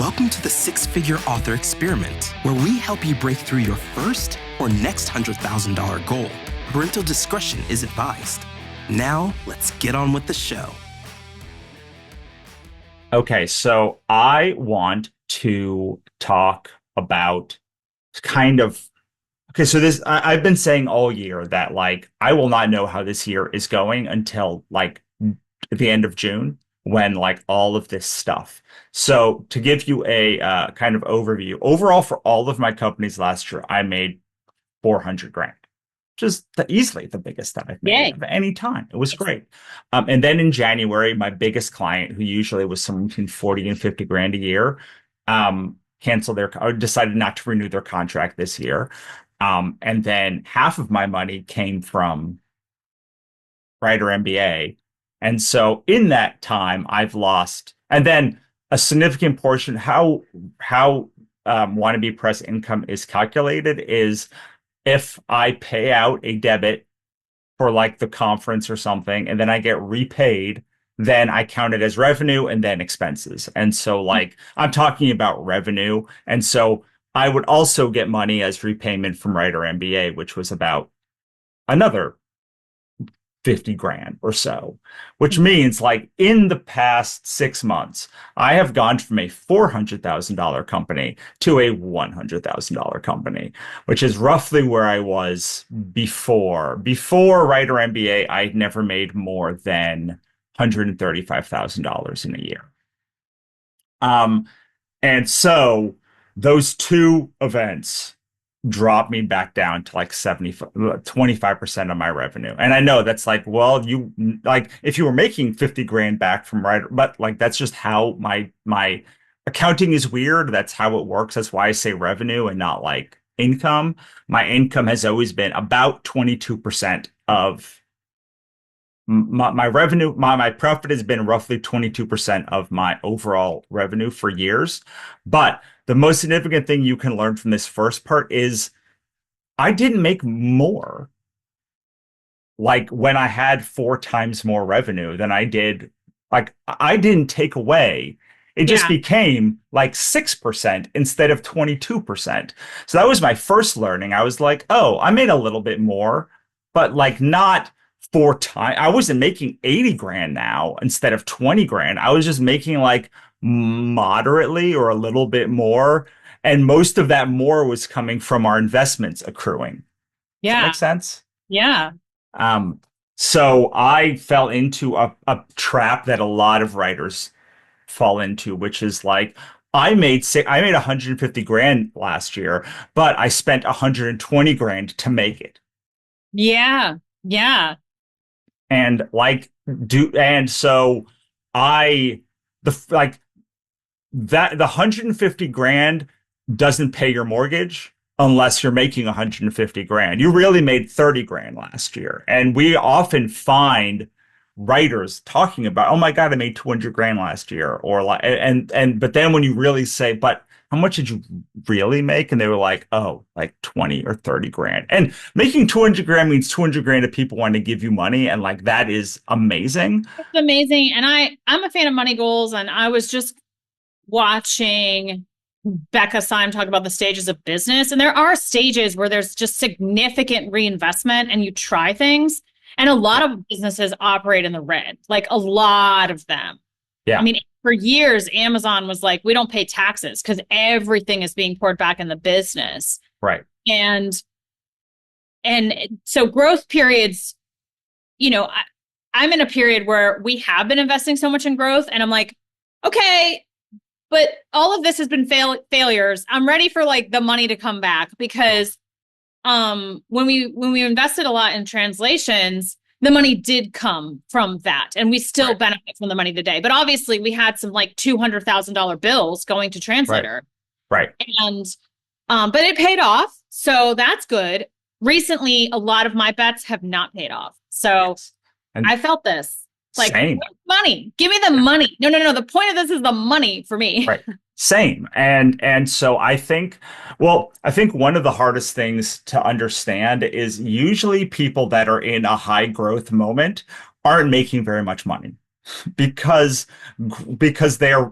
Welcome to the Six Figure Author Experiment, where we help you break through your first or next $100,000 goal. Parental discretion is advised. Now, let's get on with the show. Okay, so I want to talk about I've been saying all year that I will not know how this year is going until the end of June when all of this stuff. So to give you a kind of overview, overall for all of my companies last year, I made 400 grand. Just easily the biggest that I've made of any time. It was great. And then in January, my biggest client, who usually was somewhere between 40 and 50 grand a year, decided not to renew their contract this year. And then half of my money came from Writer MBA. And so in that time, I've lost, and then a significant portion, how Wannabe Press income is calculated is if I pay out a debit for the conference or something, and then I get repaid, then I count it as revenue and then expenses. And so I'm talking about revenue. And so I would also get money as repayment from Writer MBA, which was about another 50 grand or so, which means in the past 6 months, I have gone from a $400,000 company to a $100,000 company, which is roughly where I was before. Before Writer MBA, I'd never made more than $135,000 in a year. And so those two events drop me back down to 25% of my revenue. And I know that's if you were making 50 grand back from Writer, but that's just how my accounting is weird. That's how it works. That's why I say revenue and not income. My income has always been about 22% of my revenue. My profit has been roughly 22% of my overall revenue for years. But the most significant thing you can learn from this first part is I didn't make more when I had 4 times more revenue than I did. I didn't take away. It just became 6% instead of 22%. So that was my first learning. I was oh, I made a little bit more, but not 4 times. I wasn't making 80 grand now instead of 20 grand. I was just making moderately or a little bit more. And most of that more was coming from our investments accruing. Does that make sense? Yeah. So I fell into a trap that a lot of writers fall into, which is I made 150 grand last year, but I spent 120 grand to make it. Yeah. Yeah. And so the 150 grand doesn't pay your mortgage unless you're making 150 grand. You really made 30 grand last year. And we often find writers talking about, oh my God, I made 200 grand last year. But then when you really say, but how much did you really make? And they were 20 or 30 grand. And making 200 grand means 200 grand of people want to give you money. And that is amazing. It's amazing. And I'm a fan of money goals. And I was just watching Becca Syme talk about the stages of business. And there are stages where there's just significant reinvestment and you try things. And a lot of businesses operate in the red, a lot of them. Yeah. I mean, for years, Amazon was we don't pay taxes because everything is being poured back in the business. Right. And so growth periods, I'm in a period where we have been investing so much in growth and I'm okay, but all of this has been failures. I'm ready for the money to come back because when we invested a lot in translations, the money did come from that. And we still benefit from the money today. But obviously we had some $200,000 bills going to Translator. Right. And but it paid off. So that's good. Recently, a lot of my bets have not paid off. So I felt this. Same. Money. Give me the money. No. The point of this is the money for me. Right. Same. And so I think one of the hardest things to understand is usually people that are in a high growth moment aren't making very much money. because they're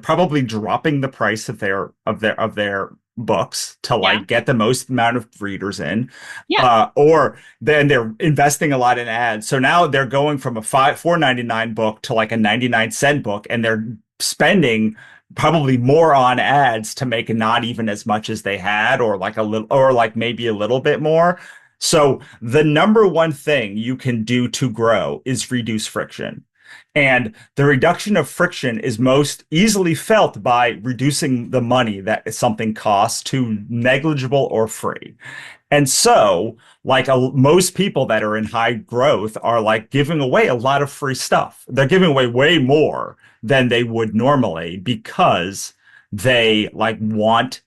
probably dropping the price of their books to Yeah. like get the most amount of readers in, Yeah. or then they're investing a lot in ads. So now they're going from a 4.99 book to like a 99-cent book, and they're spending probably more on ads to make not even as much as they had, or like a little, or like maybe a little bit more. So the number one thing you can do to grow is reduce friction. And the reduction of friction is most easily felt by reducing the money that something costs to negligible or free. And so, like most people that are in high growth are like giving away a lot of free stuff. They're giving away way more than they would normally because they like want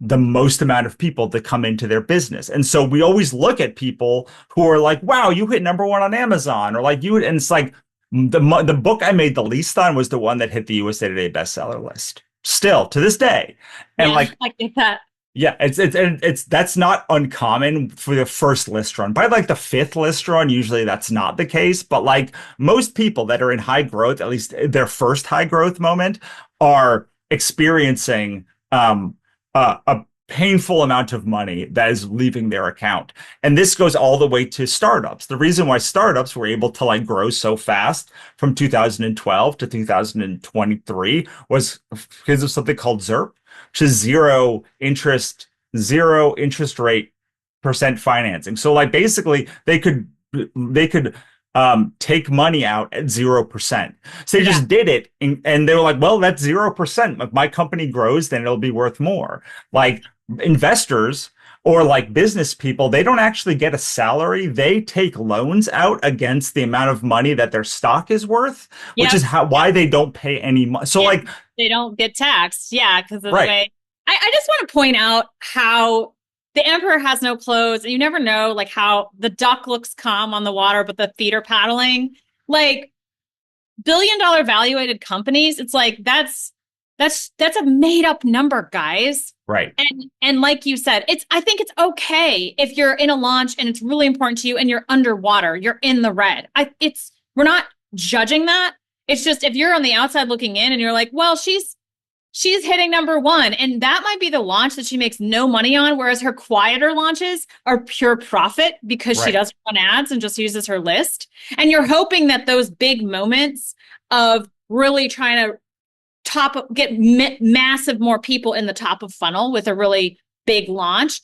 the most amount of people to come into their business. And so we always look at people who are like, wow, you hit #1 on Amazon, or like you, and it's like the book I made the least on was the one that hit the USA Today bestseller list still to this day. And Yeah, like, I get that. yeah, it's that's not uncommon for the first list run. By like the fifth list run, usually that's not the case. But like most people that are in high growth, at least their first high growth moment, are experiencing a painful amount of money that is leaving their account. And this goes all the way to startups. The reason why startups were able to like grow so fast from 2012 to 2023 was because of something called ZIRP, which is zero interest rate percent financing. So like basically they could take money out at 0%. So they just did it, and they were like, well, that's 0%. If my company grows, then it'll be worth more. Like investors or like business people, they don't actually get a salary. They take loans out against the amount of money that their stock is worth, which is why they don't pay any money. So like they don't get taxed. Yeah, because of the Right. way. I just want to point out how the emperor has no clothes, and you never know like how the duck looks calm on the water, but the feet are paddling. Like billion-dollar valuated companies, it's like that's a made up number, guys. Right. And like you said, I think it's okay if you're in a launch and it's really important to you and you're underwater, you're in the red. We're not judging that. It's just if you're on the outside looking in and you're like, well, she's hitting #1, and that might be the launch that she makes no money on, whereas her quieter launches are pure profit because she doesn't run ads and just uses her list. And you're hoping that those big moments of really trying to get massive more people in the top of funnel with a really big launch,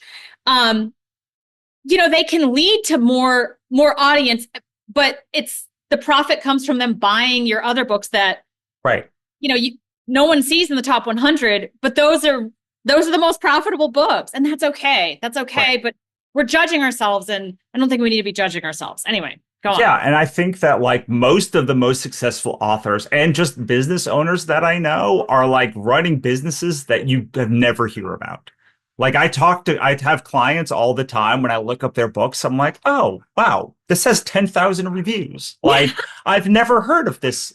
they can lead to more audience, but the profit comes from them buying your other books that no one sees in the top 100, but those are the most profitable books, and that's okay. That's okay. Right. But we're judging ourselves, and I don't think we need to be judging ourselves. Anyway, go on. Yeah, and I think that like most of the most successful authors and just business owners that I know are like running businesses that you have never hear about. Like I have clients all the time when I look up their books, I'm like, oh, wow, this has 10,000 reviews. Like I've never heard of this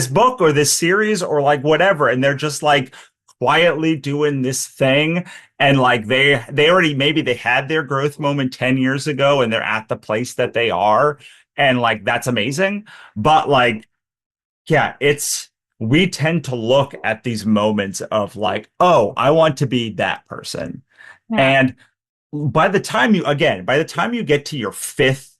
book or this series or like whatever. And they're just like quietly doing this thing. And like they already, maybe they had their growth moment 10 years ago and they're at the place that they are. And like, that's amazing. But like, yeah, we tend to look at these moments of like, oh, I want to be that person. Yeah. And by the time you get to your fifth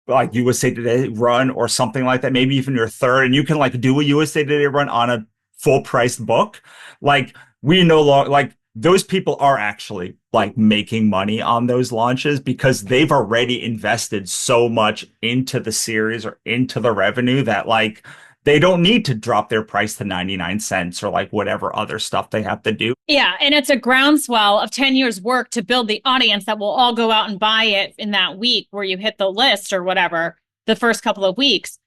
like USA Today run or something like that, maybe even your third, and you can like do a USA Today run on a full priced book, like we no longer like those people are actually like making money on those launches because they've already invested so much into the series or into the revenue that like they don't need to drop their price to 99 cents or like whatever other stuff they have to do. Yeah. And it's a groundswell of 10 years work to build the audience that will all go out and buy it in that week where you hit the list or whatever, the first couple of weeks.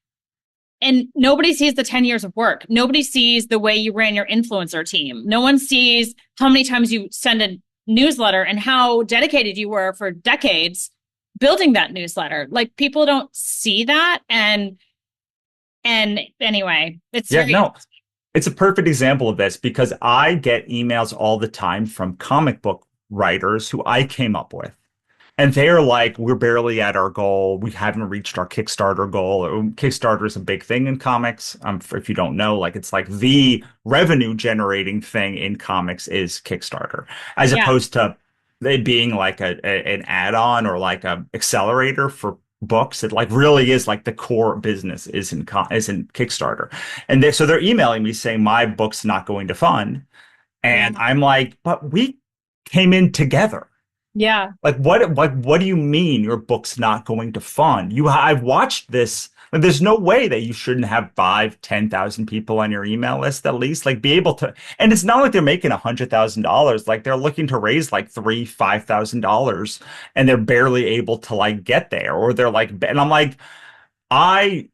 And nobody sees the 10 years of work. Nobody sees the way you ran your influencer team. No one sees how many times you send a newsletter and how dedicated you were for decades building that newsletter. Like people don't see that. And anyway, it's it's a perfect example of this because I get emails all the time from comic book writers who I came up with. And they're like, we're barely at our goal. We haven't reached our Kickstarter goal. Kickstarter is a big thing in comics. If you don't know, like it's like the revenue generating thing in comics is Kickstarter, as Yeah. opposed to it being like an add-on or like a accelerator for books. It like really is like the core business is in Kickstarter. And so they're emailing me saying my book's not going to fund. Yeah. And I'm like, but we came in together. Yeah. What do you mean your book's not going to fund? I've watched this. Like, there's no way that you shouldn't have 5,000-10,000 people on your email list at least. Like be able to, and it's not like they're making $100,000. Like they're looking to raise like $5,000, and they're barely able to like get there, or they're like, and I'm like, I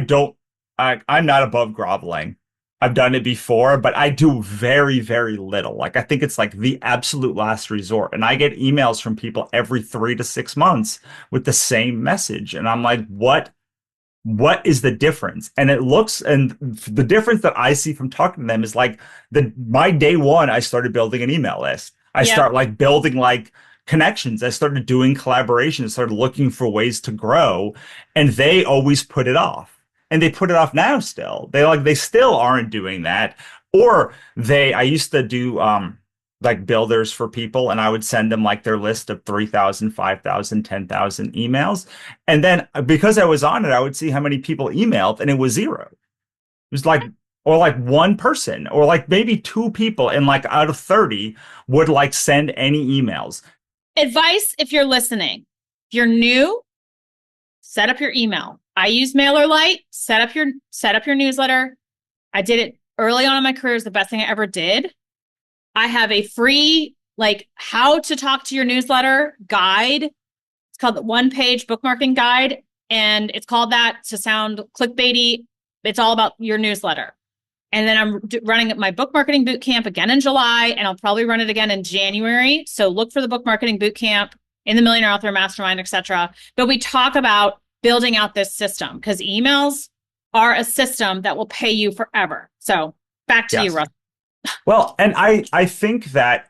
don't, I'm not above groveling. I've done it before, but I do very, very little. Like I think it's like the absolute last resort. And I get emails from people every 3 to 6 months with the same message. And I'm like, what is the difference? And the difference that I see from talking to them is like my day one, I started building an email list. I start like building like connections. I started doing collaborations, started looking for ways to grow, and they always put it off. And they put it off now still. They still aren't doing that. Or I used to do like builders for people, and I would send them like their list of 3,000, 5,000, 10,000 emails. And then because I was on it, I would see how many people emailed, and it was zero. It was like, or like one person, or like maybe two people, and like out of 30 would like send any emails. Advice if you're listening. If you're new, set up your email. I use MailerLite. Set up your newsletter. I did it early on in my career. Is the best thing I ever did. I have a free like how to talk to your newsletter guide. It's called the one-page bookmarking guide, and it's called that to sound clickbaity. It's all about your newsletter. And then I'm running my book marketing boot camp again in July, and I'll probably run it again in January. So look for the book marketing boot camp in the Millionaire Author Mastermind, etc. But we talk about building out this system because emails are a system that will pay you forever. So back to you, Russ. Well, and I think that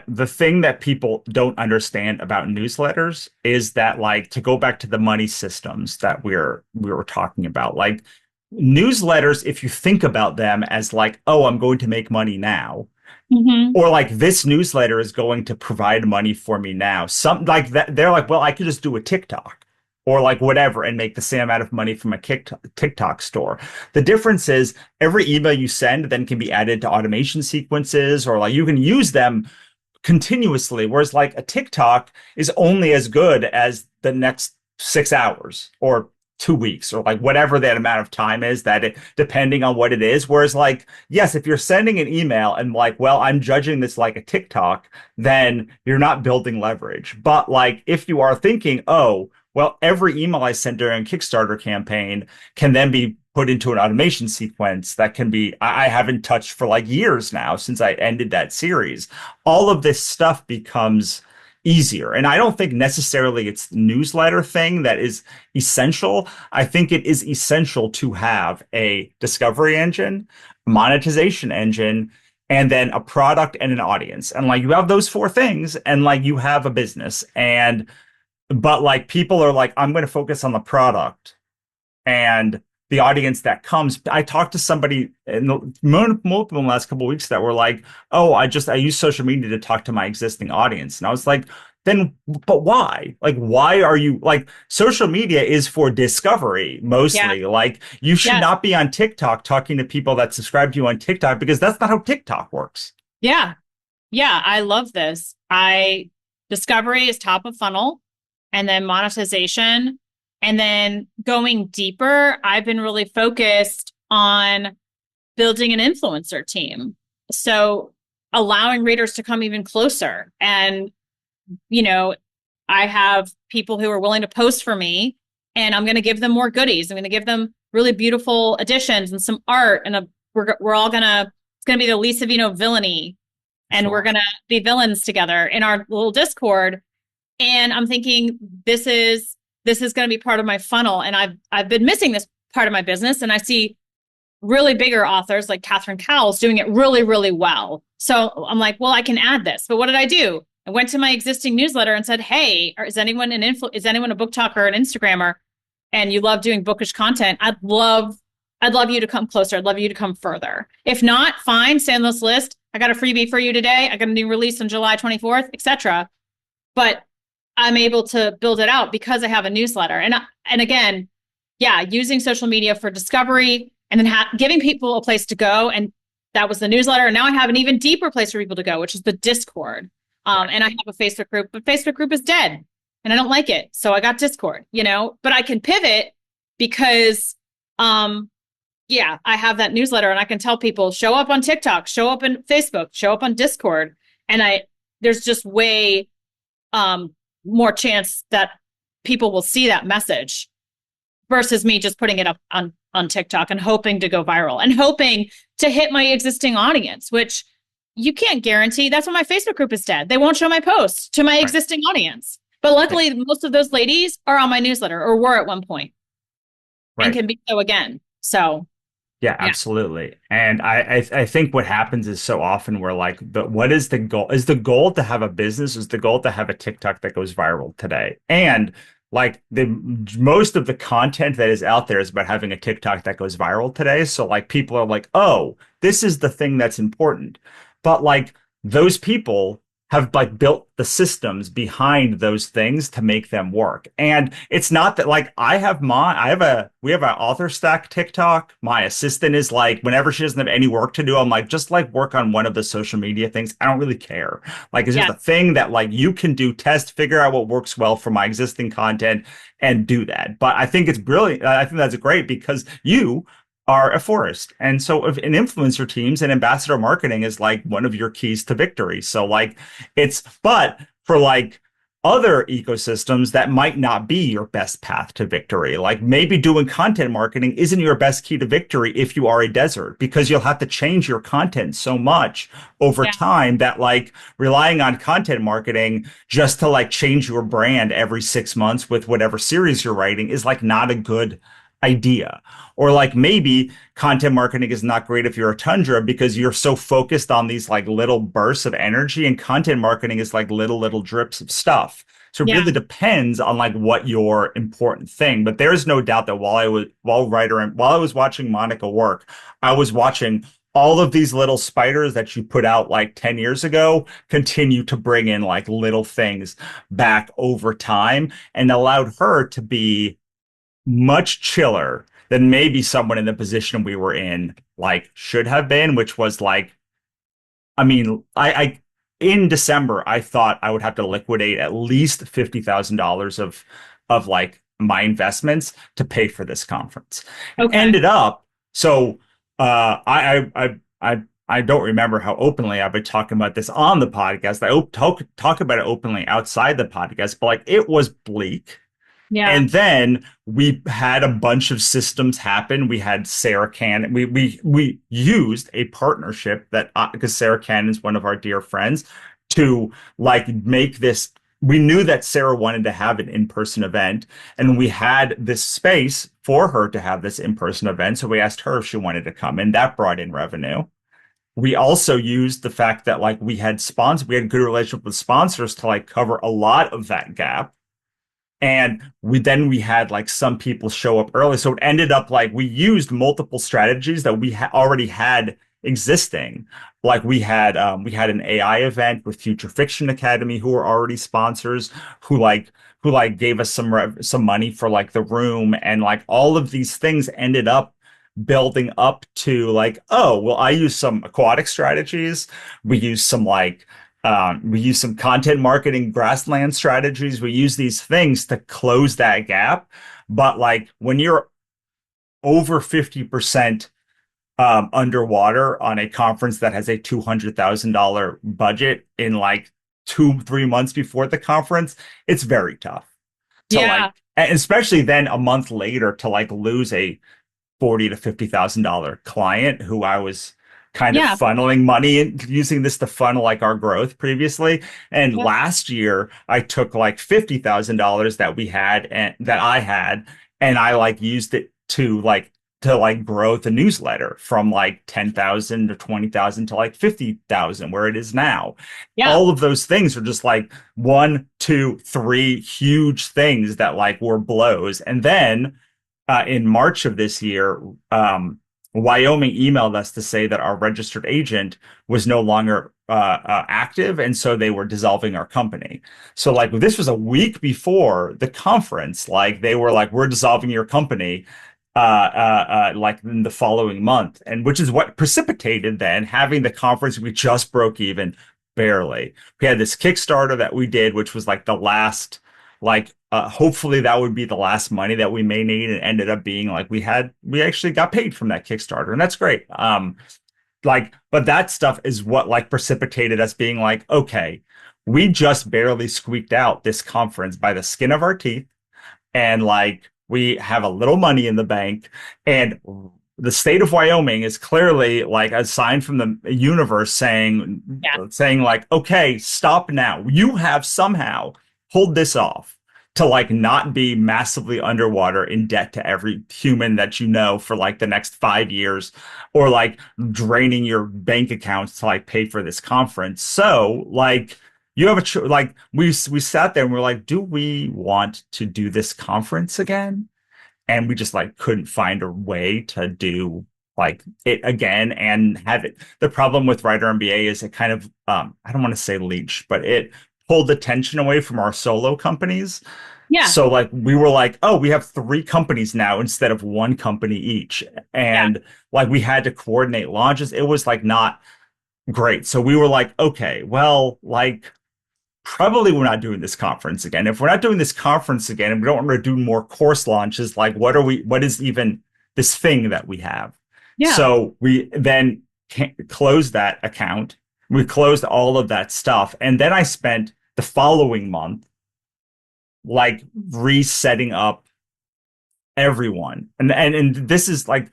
the thing that people don't understand about newsletters is that, like, to go back to the money systems that we were talking about, like newsletters, if you think about them as like, oh, I'm going to make money now. Mm-hmm. Or like this newsletter is going to provide money for me now. Something like that. They're like, well, I could just do a TikTok or like whatever and make the same amount of money from a TikTok store. The difference is every email you send then can be added to automation sequences, or like you can use them continuously. Whereas like a TikTok is only as good as the next 6 hours or 2 weeks or like whatever that amount of time is depending on what it is. Whereas like, yes, if you're sending an email and like, well, I'm judging this like a TikTok, then you're not building leverage. But like, if you are thinking, oh, well, every email I sent during a Kickstarter campaign can then be put into an automation sequence that can be, I haven't touched for like years now since I ended that series. All of this stuff becomes easier. And I don't think necessarily it's the newsletter thing that is essential. I think it is essential to have a discovery engine, a monetization engine, and then a product and an audience. And like you have those 4 things and like you have a business. But like people are like, I'm going to focus on the product and the audience that comes. I talked to somebody in the multiple last couple of weeks that were like, oh, I use social media to talk to my existing audience. And I was like, then, but why? Like, why are you like social media is for discovery mostly. Yeah. Like you should not be on TikTok talking to people that subscribe to you on TikTok because that's not how TikTok works. Yeah. Yeah. I love this. Discovery is top of funnel. And then monetization. And then going deeper, I've been really focused on building an influencer team. So allowing readers to come even closer. And, you know, I have people who are willing to post for me, and I'm going to give them more goodies. I'm going to give them really beautiful additions and some art. And we're all it's going to be the Lisa Vino villainy. And sure. We're going to be villains together in our little Discord. And I'm thinking this is going to be part of my funnel. And I've been missing this part of my business. And I see really bigger authors like Catherine Cowles doing it really, really well. So I'm like, well, I can add this. But what did I do? I went to my existing newsletter and said, hey, is anyone is anyone a book talker or an Instagrammer? And you love doing bookish content? I'd love you to come closer. I'd love you to come further. If not, fine, stay on this list. I got a freebie for you today. I got a new release on July 24th, etc. But I'm able to build it out because I have a newsletter. And again, yeah, using social media for discovery and then giving people a place to go. And that was the newsletter. And now I have an even deeper place for people to go, which is the Discord. And I have a Facebook group, but Facebook group is dead and I don't like it. So I got Discord, but I can pivot because, I have that newsletter and I can tell people show up on TikTok, show up in Facebook, show up on Discord. And there's just way more chance that people will see that message versus me just putting it up on TikTok and hoping to go viral and hoping to hit my existing audience, which you can't guarantee. That's why my Facebook group is dead. They won't show my posts to my existing audience. But luckily, most of those ladies are on my newsletter or were at one point and can be so again. So yeah, absolutely. And I think what happens is so often we're like, what is the goal? Is the goal to have a business? Is the goal to have a TikTok that goes viral today? And like most of the content that is out there is about having a TikTok that goes viral today. So like people are like, oh, this is the thing that's important. But like those people have like built the systems behind those things to make them work. And it's not that like we have an author stack TikTok. My assistant is like, whenever she doesn't have any work to do, I'm like, just like work on one of the social media things. I don't really care. Like, it's just a thing that like you can do, test, figure out what works well for my existing content and do that. But I think it's brilliant. I think that's great because you are a forest. And so if an influencer teams and ambassador marketing is like one of your keys to victory. So like but for like other ecosystems that might not be your best path to victory, like maybe doing content marketing isn't your best key to victory if you are a desert, because you'll have to change your content so much over time that like relying on content marketing just to like change your brand every 6 months with whatever series you're writing is like not a good idea. Or like maybe content marketing is not great if you're a Tundra because you're so focused on these like little bursts of energy, and content marketing is like little drips of stuff. So it really depends on like what your important thing. But there's no doubt that while I was watching Monica work, I was watching all of these little spiders that you put out like 10 years ago continue to bring in like little things back over time, and allowed her to be much chiller than maybe someone in the position we were in like should have been, which was like, I mean, I in December I thought I would have to liquidate at least $50,000 of like my investments to pay for this conference. Okay. Ended up, so I don't remember how openly I've been talking about this on the podcast. I talk about it openly outside the podcast, but like it was bleak. Yeah. And then we had a bunch of systems happen. We had Sarah Cannon. We used a partnership that because Sarah Cannon is one of our dear friends to like make this. We knew that Sarah wanted to have an in-person event, and we had this space for her to have this in-person event. So we asked her if she wanted to come, and that brought in revenue. We also used the fact that like we had good relationship with sponsors to like cover a lot of that gap. And we had like some people show up early. So it ended up like we used multiple strategies that we already had existing. Like we had an AI event with Future Fiction Academy, who were already sponsors, who gave us some money for like the room, and like all of these things ended up building up to like, oh, well, I use some aquatic strategies. We use some content marketing grassland strategies. We use these things to close that gap. But like when you're over 50% underwater on a conference that has a $200,000 budget in like 2-3 months before the conference, it's very tough to like, and especially then a month later to like lose a $40,000 to $50,000 client who I was kind of funneling money and using this to funnel like our growth previously. And last year I took like $50,000 that we had and that I had, and I like used it to like to like grow the newsletter from like 10,000 to 20,000 to like 50,000 where it is now. Yeah. All of those things are just like 1, 2, 3 huge things that like were blows. And then in March of this year, Wyoming emailed us to say that our registered agent was no longer active, and so they were dissolving our company. So like this was a week before the conference. Like they were like, "We're dissolving your company," like in the following month, and which is what precipitated then having the conference. We just broke even barely. We had this Kickstarter that we did, which was like the last, like hopefully that would be the last money that we may need, and ended up being like we actually got paid from that Kickstarter, and that's great. Like, but that stuff is what like precipitated us being like, okay, we just barely squeaked out this conference by the skin of our teeth, and like we have a little money in the bank, and the state of Wyoming is clearly like a sign from the universe saying like, okay, stop now. You have somehow pulled this off to like not be massively underwater in debt to every human that you know for like the next 5 years, or like draining your bank accounts to like pay for this conference. So like you have like we sat there and we're like, do we want to do this conference again? And we just like couldn't find a way to do like it again and have it. The problem with Writer MBA is it kind of I don't want to say leech, but it pulled attention away from our solo companies. Yeah. So like we were like, oh, we have 3 companies now instead of 1 company each. And like we had to coordinate launches. It was like not great. So we were like, okay, well, like probably we're not doing this conference again. If we're not doing this conference again and we don't want to do more course launches, like what is even this thing that we have? Yeah. So we then closed that account. We closed all of that stuff. And then I spent the following month like resetting up everyone. And this is like,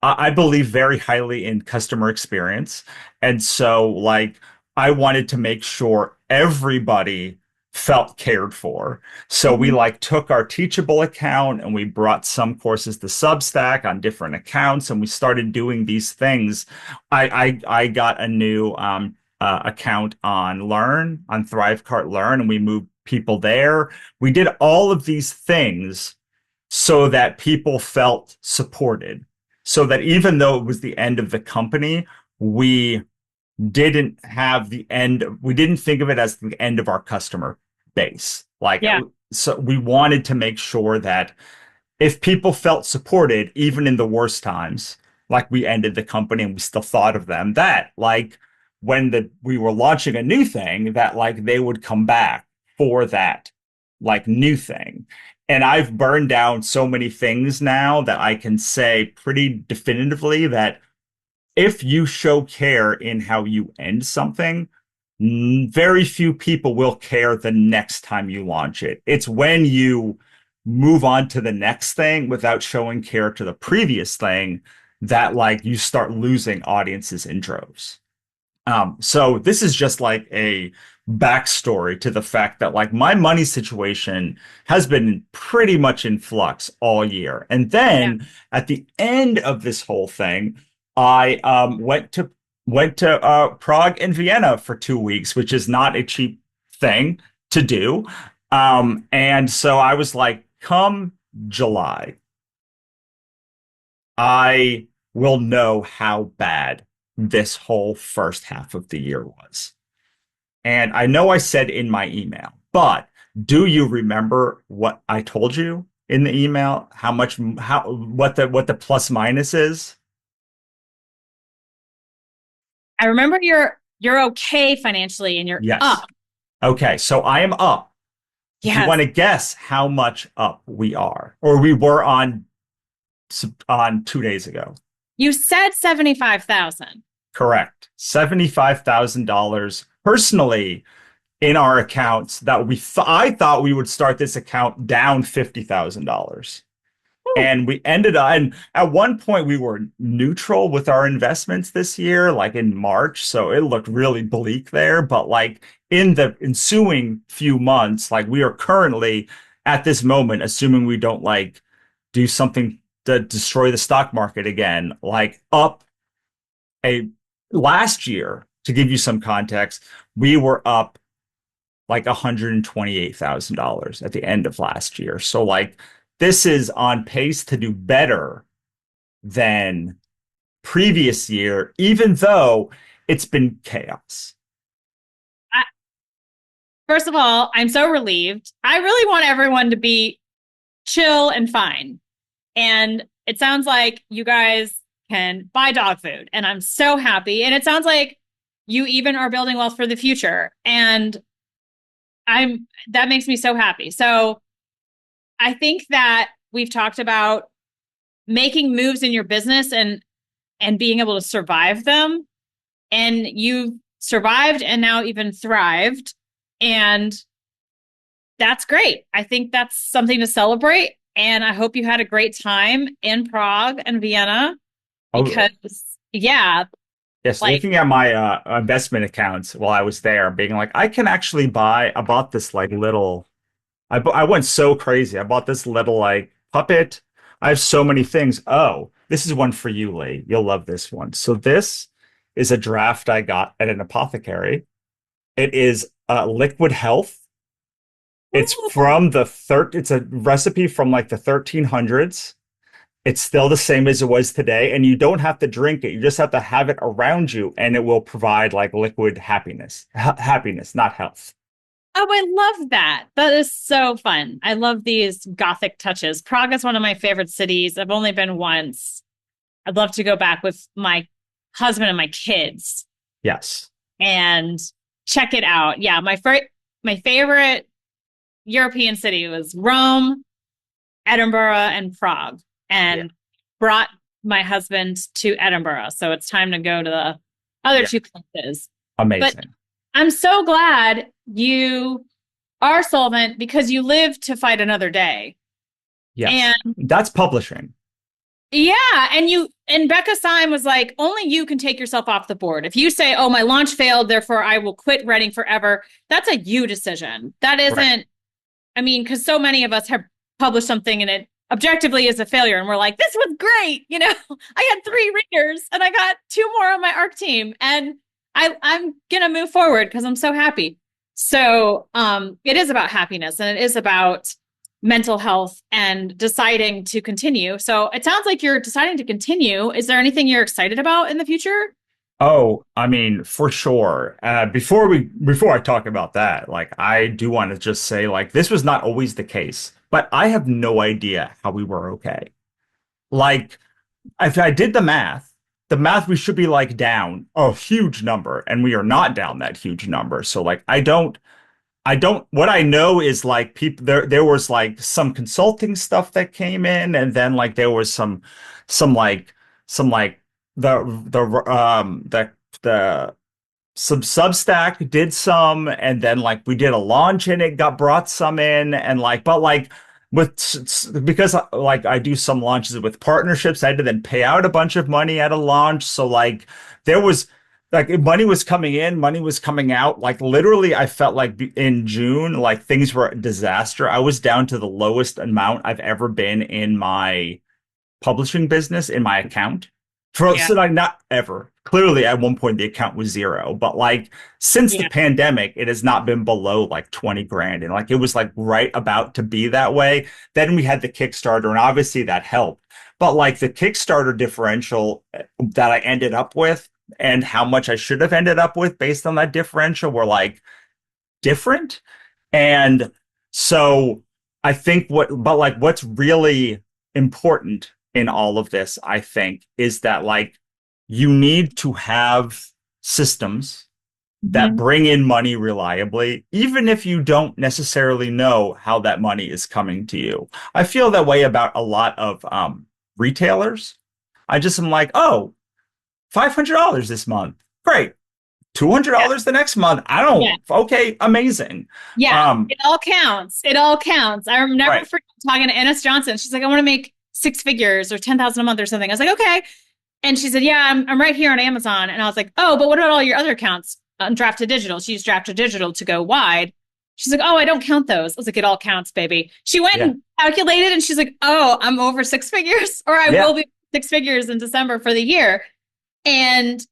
I believe very highly in customer experience. And so like I wanted to make sure everybody felt cared for. So we like took our Teachable account and we brought some courses to Substack on different accounts, and we started doing these things. I got a new account on Learn, on Thrivecart Learn, and we moved people there. We did all of these things so that people felt supported, so that even though it was the end of the company, we didn't think of it as the end of our customer base. Like, so we wanted to make sure that if people felt supported, even in the worst times, like we ended the company and we still thought of them, that like when we were launching a new thing, that like they would come back for that like new thing. And I've burned down so many things now that I can say pretty definitively that if you show care in how you end something, very few people will care the next time you launch it. It's when you move on to the next thing without showing care to the previous thing that like you start losing audiences in droves. So this is just like a backstory to the fact that like my money situation has been pretty much in flux all year. And then at the end of this whole thing, I went to Prague and Vienna for 2 weeks, which is not a cheap thing to do. And so I was like, come July, I will know how bad this whole first half of the year was. And I know I said in my email, but do you remember what I told you in the email? What the plus minus is? I remember you're okay financially and you're up. Okay, so I am up. Yes. Do you want to guess how much up we are, or we were on 2 days ago? You said $75,000. Correct. $75,000 personally in our accounts that I thought we would start this account down $50,000. And we ended up, and at one point we were neutral with our investments this year, like in March. So it looked really bleak there. But like in the ensuing few months, like we are currently at this moment, assuming we don't like do something to destroy the stock market again, like up a last year, to give you some context, we were up like $128,000 at the end of last year. So like this is on pace to do better than previous year, even though it's been chaos. First of all, I'm so relieved. I really want everyone to be chill and fine. And it sounds like you guys can buy dog food, and I'm so happy. And it sounds like you even are building wealth for the future. And that makes me so happy. So I think that we've talked about making moves in your business and being able to survive them. And you've survived and now even thrived. And that's great. I think that's something to celebrate. And I hope you had a great time in Prague and Vienna because, yeah. Yes, looking at my investment accounts while I was there, being like, I bought this like little, I went so crazy. I bought this little like puppet. I have so many things. Oh, this is one for you, Lee. You'll love this one. So this is a draft I got at an apothecary. It is Liquid Health. It's it's a recipe from like the 1300s. It's still the same as it was today, and you don't have to drink it. You just have to have it around you, and it will provide like liquid happiness. Happiness, not health. Oh, I love that. That is so fun. I love these Gothic touches. Prague is one of my favorite cities. I've only been once. I'd love to go back with my husband and my kids. Yes. And check it out. Yeah, my favorite European city was Rome, Edinburgh, and Prague. And brought my husband to Edinburgh. So it's time to go to the other two places. Amazing. But I'm so glad you are solvent because you live to fight another day. Yes. And that's publishing. Yeah. And Becca Syme was like, only you can take yourself off the board. If you say, oh, my launch failed, therefore I will quit writing forever, that's a you decision. That isn't, right. I mean, because so many of us have published something and it objectively is a failure. And we're like, this was great. You know, I had 3 readers and I got 2 more on my ARC team. And I'm going to move forward because I'm so happy. So it is about happiness and it is about mental health and deciding to continue. So it sounds like you're deciding to continue. Is there anything you're excited about in the future? Oh, I mean, for sure. Before I talk about that, like, I do want to just say, like, this was not always the case, but I have no idea how we were okay. Like, if I did the math, we should be like down a huge number, and we are not down that huge number. So like, I don't, what I know is like people there was like some consulting stuff that came in, and then like there was some some Substack did some, and then like we did a launch and it brought some in, and like, but like because like I do some launches with partnerships, I had to then pay out a bunch of money at a launch. So like there was like money was coming in, money was coming out. Like literally, I felt like in June, like things were a disaster. I was down to the lowest amount I've ever been in my publishing business in my account. So like not ever. Clearly, at one point the account was 0, but like since the pandemic, it has not been below like 20 grand, and like it was like right about to be that way. Then we had the Kickstarter, and obviously that helped. But like the Kickstarter differential that I ended up with, and how much I should have ended up with based on that differential, were like different. And so I think what's really important in all of this, I think, is that like you need to have systems that bring in money reliably, even if you don't necessarily know how that money is coming to you. I feel that way about a lot of retailers. I just am like, oh, $500 this month. Great. $200 the next month. I don't. Okay, amazing. Yeah, it all counts. It all counts. I remember talking to Ennis Johnson. She's like, I want to make 6 figures or 10,000 a month or something. I was like, okay. And she said, yeah, I'm right here on Amazon. And I was like, oh, but what about all your other accounts on Draft2Digital? She used Draft2Digital to go wide. She's like, oh, I don't count those. I was like, it all counts, baby. She went and calculated and she's like, oh, I'm over six figures, or I will be six figures in December for the year. And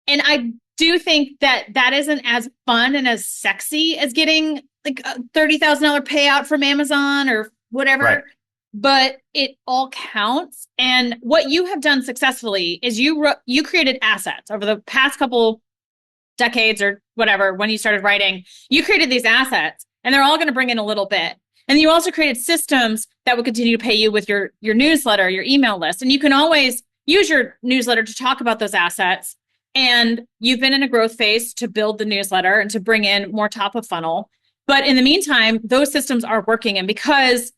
I do think that that isn't as fun and as sexy as getting like a $30,000 payout from Amazon or whatever. Right. But it all counts. And what you have done successfully is you created assets over the past couple decades or whatever. When you started writing, you created these assets, and they're all going to bring in a little bit. And you also created systems that will continue to pay you with your newsletter, your email list. And you can always use your newsletter to talk about those assets. And you've been in a growth phase to build the newsletter and to bring in more top of funnel. But in the meantime, those systems are working. And because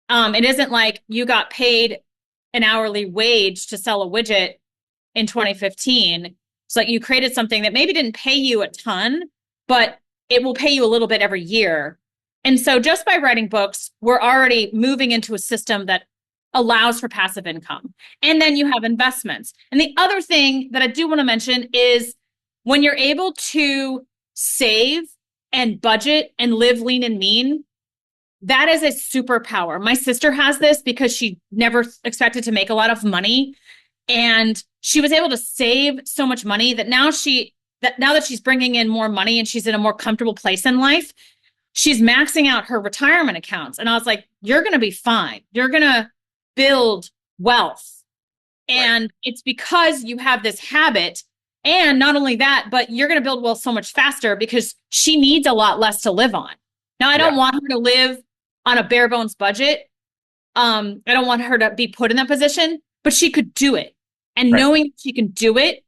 it isn't like you got paid an hourly wage to sell a widget in 2015. It's like you created something that maybe didn't pay you a ton, but it will pay you a little bit every year. And so just by writing books, we're already moving into a system that allows for passive income. And then you have investments. And the other thing that I do want to mention is when you're able to save and budget and live lean and mean, that is a superpower. My sister has this because she never expected to make a lot of money. And she was able to save so much money that now that she's bringing in more money and she's in a more comfortable place in life, she's maxing out her retirement accounts. And I was like, you're going to be fine. You're going to build wealth. And it's because you have this habit. And not only that, but you're going to build wealth so much faster because she needs a lot less to live on. Now, I don't want her to live on a bare bones budget. I don't want her to be put in that position, but she could do it. And knowing she can do it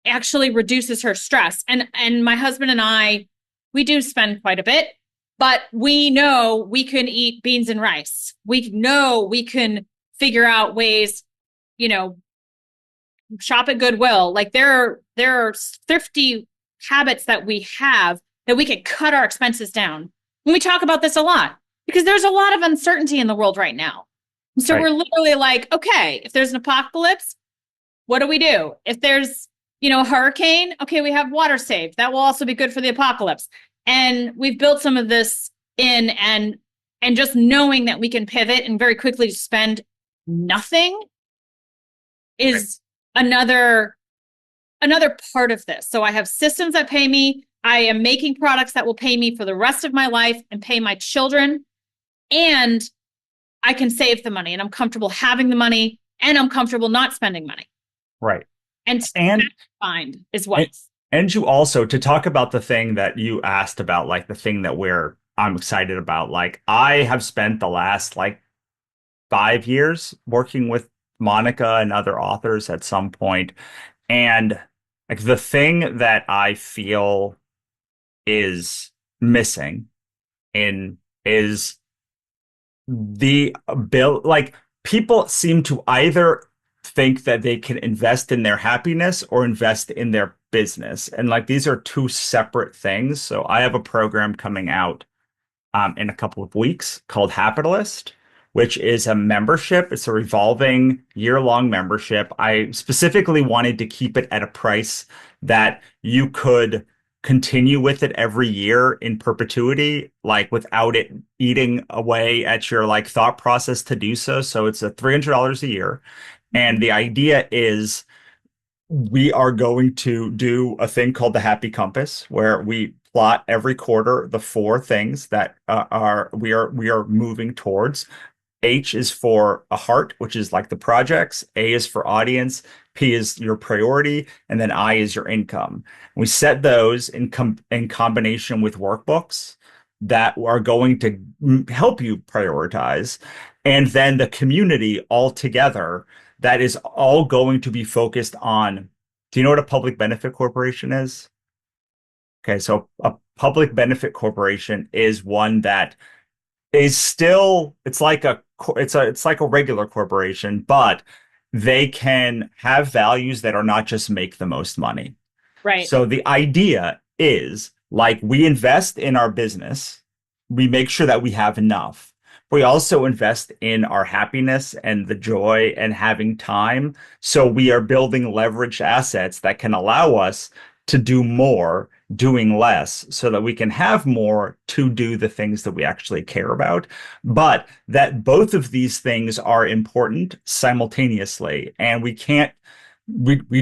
actually reduces her stress. And my husband and I, we do spend quite a bit, but we know we can eat beans and rice. We know we can figure out ways, shop at Goodwill. Like there are thrifty habits that we have that we can cut our expenses down. And we talk about this a lot because there's a lot of uncertainty in the world right now. So we're literally like, okay, if there's an apocalypse, what do we do? If there's, a hurricane, okay, we have water saved. That will also be good for the apocalypse. And we've built some of this in, and just knowing that we can pivot and very quickly spend nothing is another part of this. So I have systems that pay me. I am making products that will pay me for the rest of my life and pay my children. And I can save the money, and I'm comfortable having the money, and I'm comfortable not spending money. Right. And find is what. And you also, to talk about the thing that you asked about, like the thing that I'm excited about, like I have spent the last 5 years working with Monica and other authors at some point. And like the thing that I feel is missing is the ability, like people seem to either think that they can invest in their happiness or invest in their business. And like these are two separate things. So I have a program coming out in a couple of weeks called Hapitalist, which is a membership. It's a revolving year-long membership. I specifically wanted to keep it at a price that you could continue with it every year in perpetuity, like without it eating away at your thought process to do so. So it's a $300 a year. And the idea is we are going to do a thing called the Happy Compass, where we plot every quarter the 4 things that we are moving towards. H is for a heart, which is like the projects. A is for audience. P is your priority. And then I is your income. We set those in combination with workbooks that are going to help you prioritize. And then the community all together that is all going to be focused on, do you know what a public benefit corporation is? Okay, so a public benefit corporation is one that is still, it's like a regular corporation, but they can have values that are not just make the most money. Right. So the idea is we invest in our business, we make sure that we have enough. We also invest in our happiness and the joy and having time. So we are building leveraged assets that can allow us to do more doing less so that we can have more to do the things that we actually care about. But that both of these things are important simultaneously. And we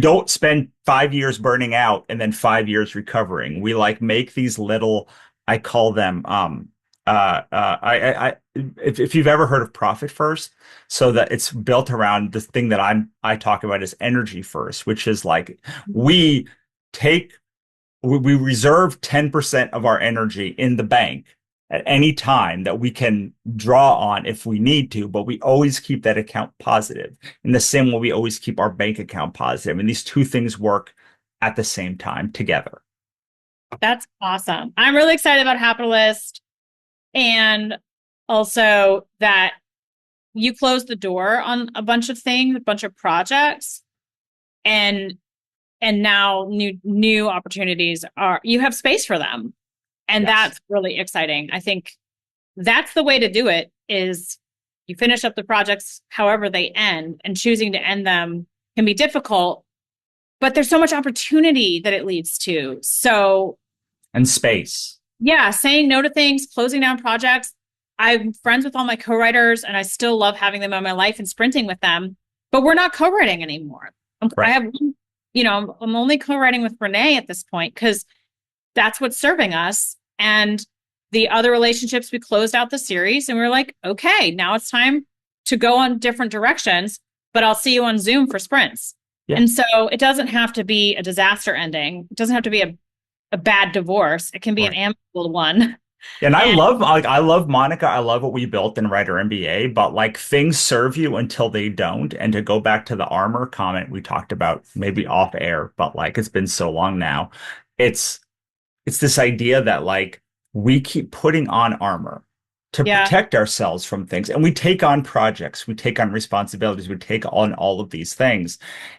don't spend 5 years burning out and then 5 years recovering. We like make these little, I call them, if you've ever heard of Profit First, so that it's built around the thing that I talk about is energy first, which is like we take we reserve 10% of our energy in the bank at any time that we can draw on if we need to, but we always keep that account positive. In the same way, we always keep our bank account positive. And these two things work at the same time together. That's awesome. I'm really excited about Capitalist, and also that you closed the door on a bunch of things, a bunch of projects, and now new opportunities you have space for them. And Yes. that's really exciting. I think that's the way to do it, is you finish up the projects however they end, and choosing to end them can be difficult, but there's so much opportunity that it leads to. So, And space. yeah, saying no to things, closing down projects. I'm friends with all my co-writers and I still love having them in my life and sprinting with them, but we're not co-writing anymore. Right. I have, I'm only co-writing with Renee at this point because that's what's serving us. And the other relationships, we closed out the series and we were like, okay, now it's time to go on different directions, but I'll see you on Zoom for sprints. Yeah. And so it doesn't have to be a disaster ending. It doesn't have to be a bad divorce. It can be an amicable one. And I love Monica. I love what we built in Writer MBA, but like things serve you until they don't. And to go back to the armor comment we talked about, maybe off air, but like it's been so long now. It's this idea that like we keep putting on armor to protect ourselves from things. And we take on projects, we take on responsibilities, we take on all of these things.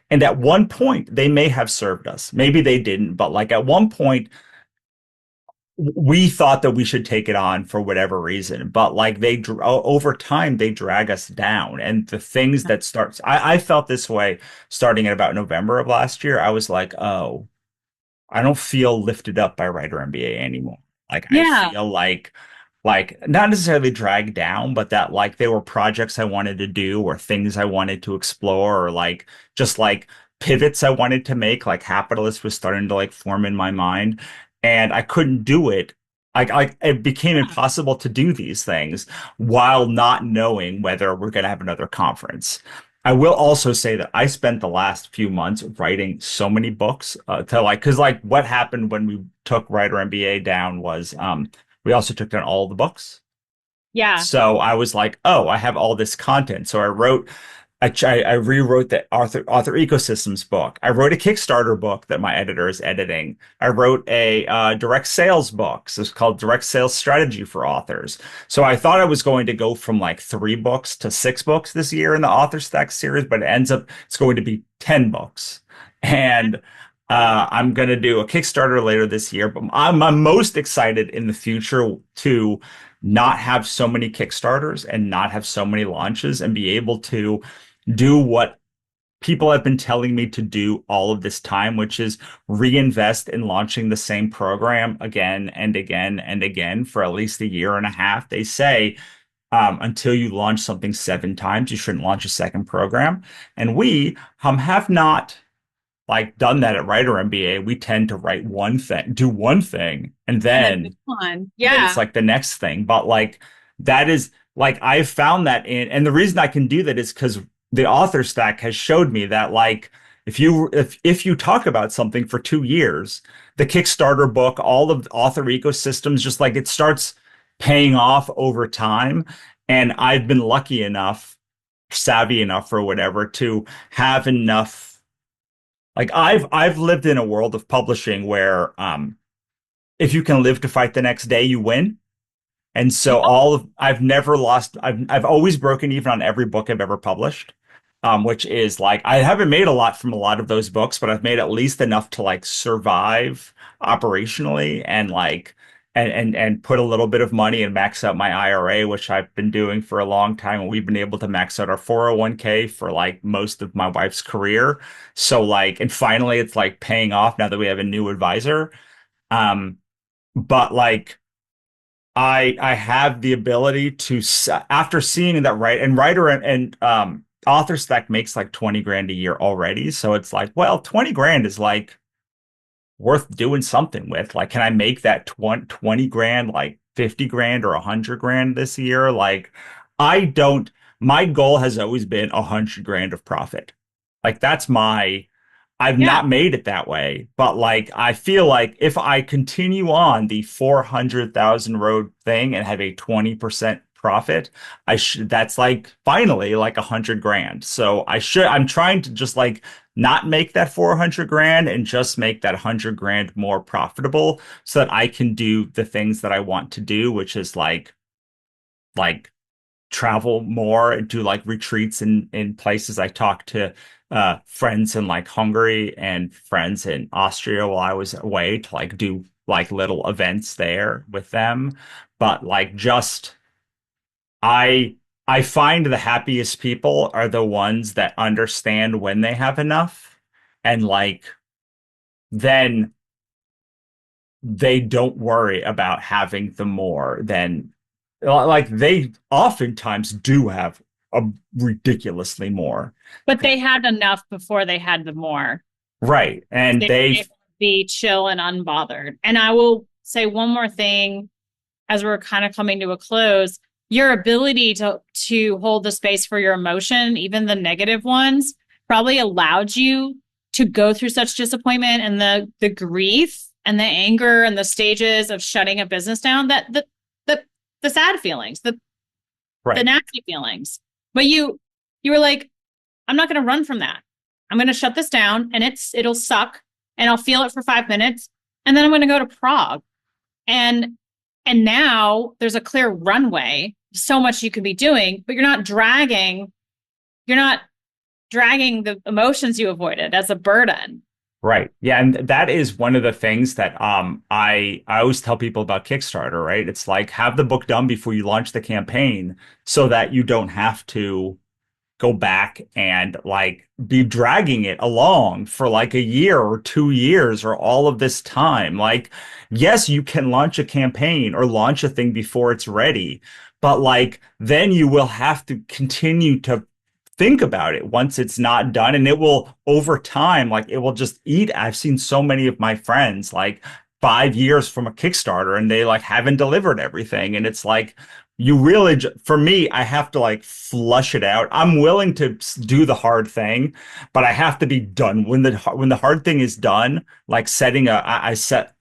And at one point, they may have served us. Maybe they didn't, but like at one point, we thought that we should take it on for whatever reason, but like over time they drag us down. And the things that starts, I felt this way starting at about November of last year. I was like, oh, I don't feel lifted up by Writer MBA anymore. Like I feel like not necessarily dragged down, but that like there were projects I wanted to do or things I wanted to explore or like just like pivots I wanted to make. Like Capitalist was starting to like form in my mind. And I couldn't do it. It became impossible to do these things while not knowing whether we're going to have another conference. I will also say that I spent the last few months writing so many books because what happened when we took Writer MBA down was we also took down all the books. Yeah. So I was like, oh, I have all this content. So I rewrote the author ecosystems book. I wrote a Kickstarter book that my editor is editing. I wrote a direct sales book. So it's called Direct Sales Strategy for Authors. So I thought I was going to go from like 3 books to 6 books this year in the Author Stack series, but it's going to be 10 books. And I'm going to do a Kickstarter later this year, but I'm most excited in the future to not have so many Kickstarters and not have so many launches and be able to do what people have been telling me to do all of this time, which is reinvest in launching the same program again and again and again for at least a year and a half. They say until you launch something 7 times, you shouldn't launch a second program. And we have not like done that at Writer MBA. We tend to write one thing, do one thing, and then it's like the next thing. But like that is like I've found that and the reason I can do that is because the Author Stack has showed me that like if you talk about something for 2 years, the Kickstarter book, all of the author ecosystems, just like it starts paying off over time. And I've been lucky enough, savvy enough or whatever to have enough. Like I've lived in a world of publishing where if you can live to fight the next day, you win. And so I've never lost. I've always broken even on every book I've ever published, which is like I haven't made a lot from a lot of those books, but I've made at least enough to like survive operationally and like and put a little bit of money and max out my IRA, which I've been doing for a long time. And we've been able to max out our 401k for like most of my wife's career. So like, and finally it's like paying off now that we have a new advisor. But like I have the ability to after seeing that writer and author spec makes like 20 grand a year already. So it's like, well, 20 grand is like worth doing something with. Like, can I make that 20 grand, like 50 grand or 100 grand this year? Like, I don't, my goal has always been 100 grand of profit. Like, I've Yeah. not made it that way, but like, I feel like if I continue on the 400,000 road thing and have a 20% profit, that's like finally like 100 grand. So I'm trying to just like not make that 400 grand and just make that 100 grand more profitable so that I can do the things that I want to do, which is like travel more and do like retreats in places. I talked to friends in like Hungary and friends in Austria while I was away to like do like little events there with them. But like just I I find the happiest people are the ones that understand when they have enough and like then they don't worry about having the more than like they oftentimes do have a ridiculously more. But they had enough before they had the more. Right. And They were able to be chill and unbothered. And I will say one more thing as we're kind of coming to a close. Your ability to hold the space for your emotion, even the negative ones, probably allowed you to go through such disappointment and the grief and the anger and the stages of shutting a business down, that the sad feelings, the right. nasty feelings. But you were like, I'm not going to run from that. I'm going to shut this down and it'll suck and I'll feel it for 5 minutes and then I'm going to go to Prague. And now there's a clear runway, so much you could be doing, but you're not dragging the emotions you avoided as a burden. Right. Yeah, and that is one of the things that I always tell people about Kickstarter, right? It's like have the book done before you launch the campaign so that you don't have to go back and like be dragging it along for like a year or 2 years or all of this time. Like, yes, you can launch a campaign or launch a thing before it's ready, but like then you will have to continue to think about it once it's not done and it will over time like it will just eat. I've seen so many of my friends like 5 years from a Kickstarter and they like haven't delivered everything and it's like you really for me I have to like flush it out. I'm willing to do the hard thing but I have to be done when the hard thing is done, like setting a I set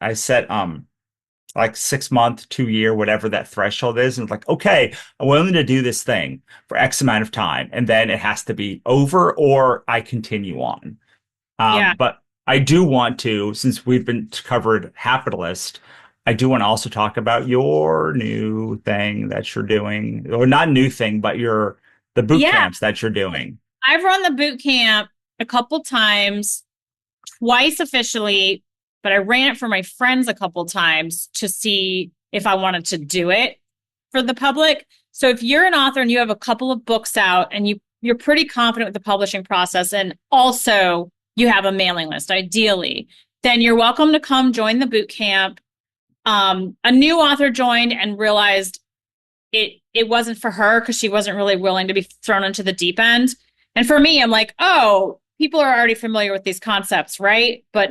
like 6 month, 2 year, whatever that threshold is. And it's like, okay, I'm willing to do this thing for X amount of time. And then it has to be over or I continue on. Yeah. But I do want to, since we've been covered Capitalist, I do want to also talk about your new thing that you're doing, or not new thing, but the boot Yeah. camps that you're doing. I've run the boot camp a couple times, twice officially, but I ran it for my friends a couple times to see if I wanted to do it for the public. So if you're an author and you have a couple of books out and you're pretty confident with the publishing process and also you have a mailing list, ideally, then you're welcome to come join the boot camp. A new author joined and realized it wasn't for her because she wasn't really willing to be thrown into the deep end. And for me, I'm like, oh, people are already familiar with these concepts, right? But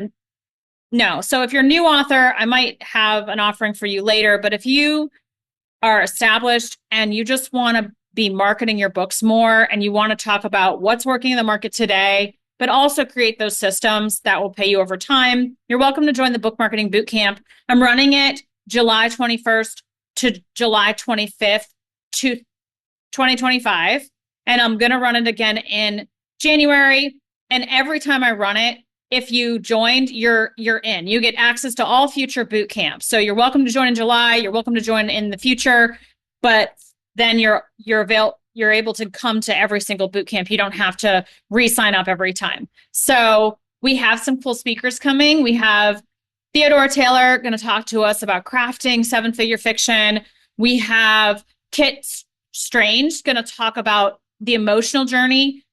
no. So if you're a new author, I might have an offering for you later. But if you are established and you just want to be marketing your books more and you want to talk about what's working in the market today, but also create those systems that will pay you over time, you're welcome to join the Book Marketing Bootcamp. I'm running it July 21st to July 25th to 2025. And I'm going to run it again in January. And every time I run it, if you joined, you're in. You get access to all future boot camps. So you're welcome to join in July. You're welcome to join in the future. But then you're able to come to every single boot camp. You don't have to re-sign up every time. So we have some cool speakers coming. We have Theodore Taylor going to talk to us about crafting seven-figure fiction. We have Kit Strange going to talk about the emotional journey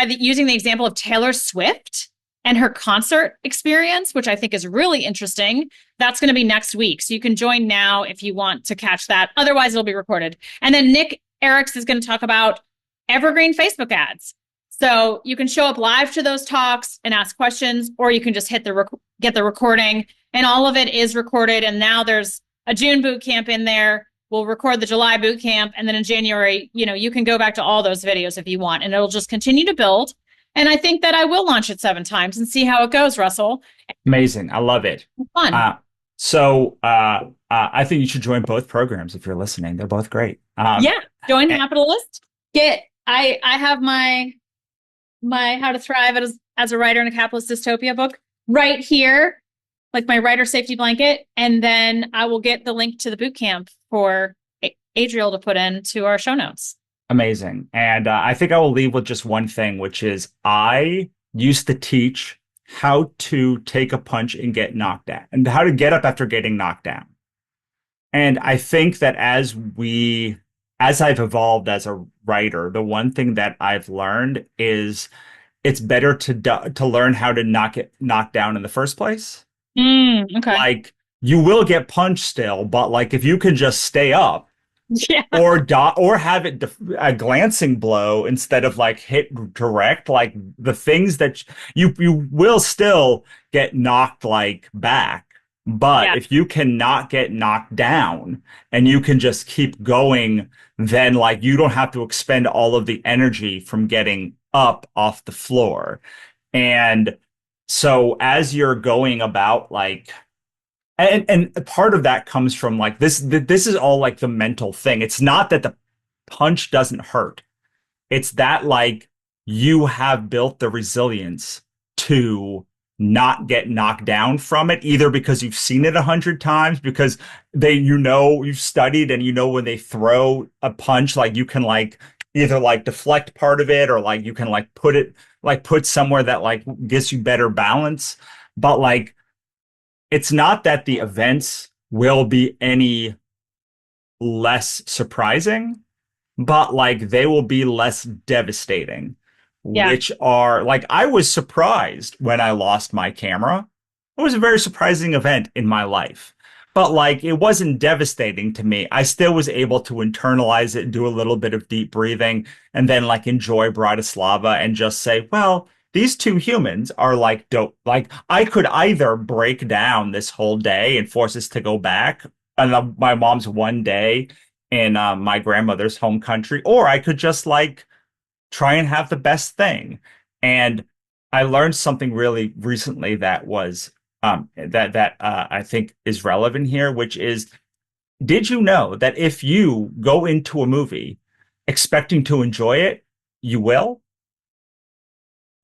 using the example of Taylor Swift and her concert experience, which I think is really interesting. That's going to be next week. So you can join now if you want to catch that. Otherwise, it'll be recorded. And then Nick Eriks is going to talk about evergreen Facebook ads. So you can show up live to those talks and ask questions, or you can just get the recording. And all of it is recorded. And now there's a June boot camp in there. We'll record the July boot camp. And then in January, you can go back to all those videos if you want, and it'll just continue to build. And I think that I will launch it 7 times and see how it goes, Russell. Amazing. I love it. Fun. So I think you should join both programs if you're listening. They're both great. Join Capitalist. I have my How to Thrive as a Writer in a Capitalist Dystopia book right here, like my writer safety blanket. And then I will get the link to the boot camp for Adriel to put into our show notes. Amazing. And I think I will leave with just one thing, which is I used to teach how to take a punch and get knocked down, and how to get up after getting knocked down. And I think that as I've evolved as a writer, the one thing that I've learned is it's better to learn how to not get knocked down in the first place. Okay. Like, you will get punched still, but like if you can just stay up, or have it a glancing blow instead of like hit direct, like the things that you will still get knocked like back. But if you cannot get knocked down and you can just keep going, then like you don't have to expend all of the energy from getting up off the floor. And so as you're going about like, and part of that comes from like this is all like the mental thing. It's not that the punch doesn't hurt. It's that like you have built the resilience to not get knocked down from it, either because you've seen it 100 times, because you've studied and when they throw a punch, like you can like either like deflect part of it, or like you can like put somewhere that like gives you better balance. But like, it's not that the events will be any less surprising, but like they will be less devastating. Which are like, I was surprised when I lost my camera. It was a very surprising event in my life, but like it wasn't devastating to me. I still was able to internalize it, do a little bit of deep breathing, and then like enjoy Bratislava and just say, well, these two humans are like dope. Like I could either break down this whole day and force us to go back on my mom's one day in my grandmother's home country, or I could just like try and have the best thing. And I learned something really recently that was that I think is relevant here, which is, did you know that if you go into a movie expecting to enjoy it, you will?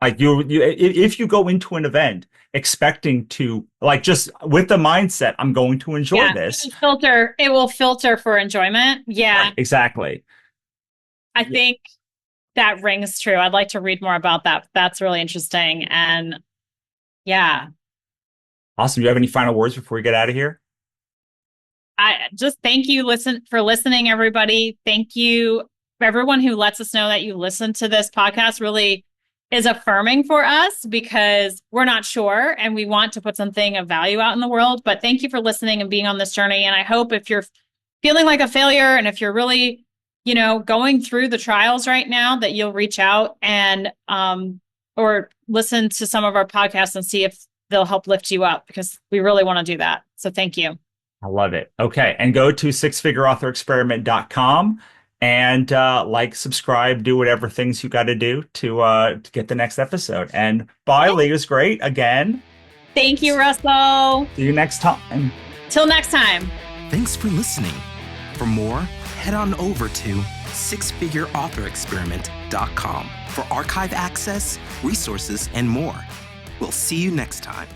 Like if you go into an event expecting to like just with the mindset, I'm going to enjoy this. It will filter for enjoyment. Yeah, right, exactly. I think that rings true. I'd like to read more about that. That's really interesting. And awesome. Do you have any final words before we get out of here? I just thank you for listening, everybody. Thank you for everyone who lets us know that you listen to this podcast. Really is affirming for us, because we're not sure and we want to put something of value out in the world. But thank you for listening and being on this journey. And I hope if you're feeling like a failure, and if you're really going through the trials right now, that you'll reach out and or listen to some of our podcasts and see if they'll help lift you up, because we really want to do that. So thank you. I love it. Okay. And go to sixfigureauthorexperiment.com and like, subscribe, do whatever things you got to do to get the next episode. And bye, Lee. It was great again. Thank you, Russell. See you next time. Till next time. Thanks for listening. For more, head on over to sixfigureauthorexperiment.com for archive access, resources, and more. We'll see you next time.